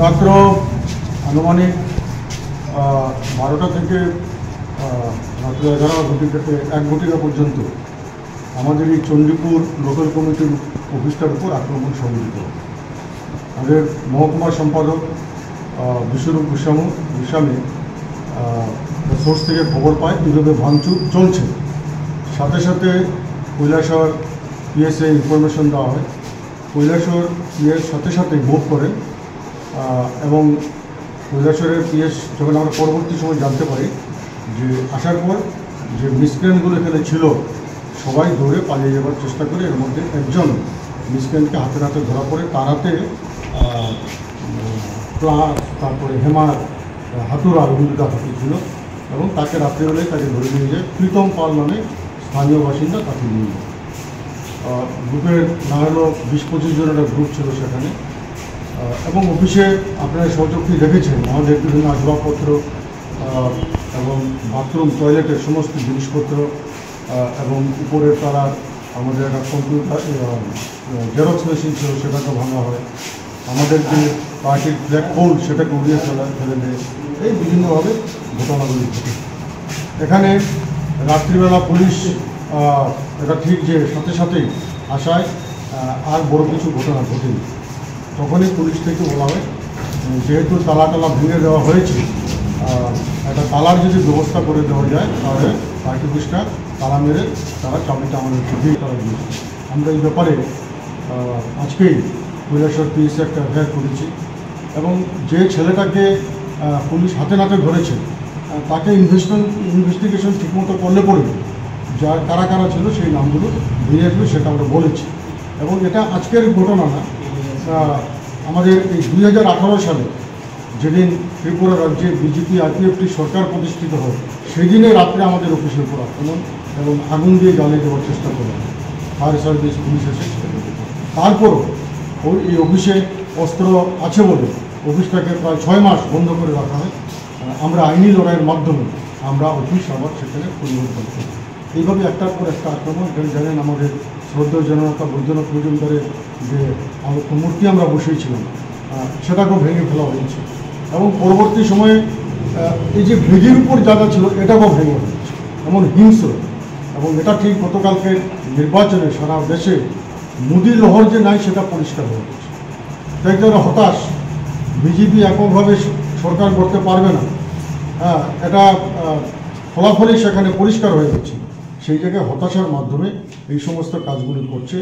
রাত্র আনুমানিক 12টা থেকে রাত্র 1 ঘটিকা পর্যন্ত আমাদের এই চণ্ডীপুর লোকাল কমিটির অফিসটার উপর আক্রমণ সংঘটিত। আমাদের মহকুমা সম্পাদক বিশ্বরূপ গোস্বামী সোর্স থেকে খবর পায় কীভাবে ভাঙচুর চলছে। সাথে সাথে কৈলাসহর পিএসএ ইনফরমেশন দেওয়া হয়। কৈলাসহর পিএস সাথে সাথে মুভ করেন এবং কৈলাসহরের পিএস যখন আমরা পরবর্তী সময় জানতে পারি যে আসার পর যে মিসক্রেন্টগুলো এখানে ছিল সবাই দৌড়ে পালিয়ে যাওয়ার চেষ্টা করে। এর মধ্যে একজন মিসক্রেন্টকে হাতে হাতে ধরা পড়ে, তার হাতে প্লাস তারপরে হেমার হাতুড়া অভিজ্ঞতা হাতি ছিল এবং তাকে রাত্রিবেলায় তাকে ধরে নিয়ে যায়। প্রীতম পাল নামে স্থানীয় বাসিন্দা তাকে নিয়ে যায়। গ্রুপের না হলো 20-25 জনের একটা গ্রুপ ছিল সেখানে এবং অফিসে আপনারা সহযোগী দেখেছেন আমাদের বিভিন্ন আসবাবপত্র এবং বাথরুম টয়লেটের সমস্ত জিনিসপত্র এবং উপরের তারা আমাদের একটা কম্পিউটার জেরক্স মেশিন ছিল সেটাকে ভাঙা হয়। আমাদের যে পার্টির ব্ল্যাক হোল সেটাকে উড়িয়ে ফেলে দেয়। এই বিভিন্নভাবে ঘটনাগুলি ঘটে। এখানে রাত্রিবেলা পুলিশ এটা ঠিক যে সাথে সাথেই আসায় আর বড় কিছু ঘটনা ঘটেনি। তখনই পুলিশ থেকে বলা হয় যেহেতু তালা ভেঙে দেওয়া হয়েছে, একটা তালার যদি ব্যবস্থা করে দেওয়া যায় তাহলে পার্টি অফিসটা তালা মেরে তারা চাবিটা আমাদেরকে দিয়ে তারা দিয়েছে। আমরা এই ব্যাপারে আজকেই কৈলাসহর পিএসএ একটা এফআইআর করেছি এবং যে ছেলেটাকে পুলিশ হাতে নাতে ধরেছে তাকে ইনভেস্টিগেশন ঠিকমতো করলে পরে যার কারা কারা ছিল সেই নামগুলো বেরিয়ে আসবে সেটা আমরা বলেছি। এবং এটা আজকের ঘটনা না, আমাদের এই 2018 সালে যেদিন ত্রিপুরা রাজ্যে বিজেপি আরপিএফটি সরকার প্রতিষ্ঠিত হয় সেই দিনে রাত্রে আমাদের অফিসের উপর আক্রমণ এবং আগুন দিয়ে জ্বালিয়ে দেওয়ার চেষ্টা করা হয়। ফায়ার সার্ভিস পুলিশ এসে তারপরও এই অফিসে অস্ত্র আছে বলে অফিসটাকে প্রায় 6 মাস বন্ধ করে রাখা হয়। আমরা আইনি লড়াইয়ের মাধ্যমে আমরা অফিস আবার সেখানে পরিবর্তন করি। এইভাবে একটার পর একটা আক্রমণ। জানেন আমাদের শ্রদ্ধেয় জননেতা বৈদ্যনাথ মজুমদারের যে মূর্তি আমরা বসিয়েছিলাম সেটাকেও ভেঙে ফেলা হয়েছে এবং পরবর্তী সময়ে এই যে ভেগির উপর জায়গা ছিল এটাকেও ভেঙে হয়েছে, এমন হিংস্র। এবং এটা ঠিক গতকালকে নির্বাচনে সারা দেশে মোদী লহর যে নাই সেটা পরিষ্কার হয়ে গেছে। তাই তারা হতাশ, বিজেপি এককভাবে সরকার করতে পারবে না, এটা ফলাফলই সেখানে পরিষ্কার হয়ে গেছে। সেই জায়গায় হতাশার মাধ্যমে এই সমস্ত কাজগুলি করছে।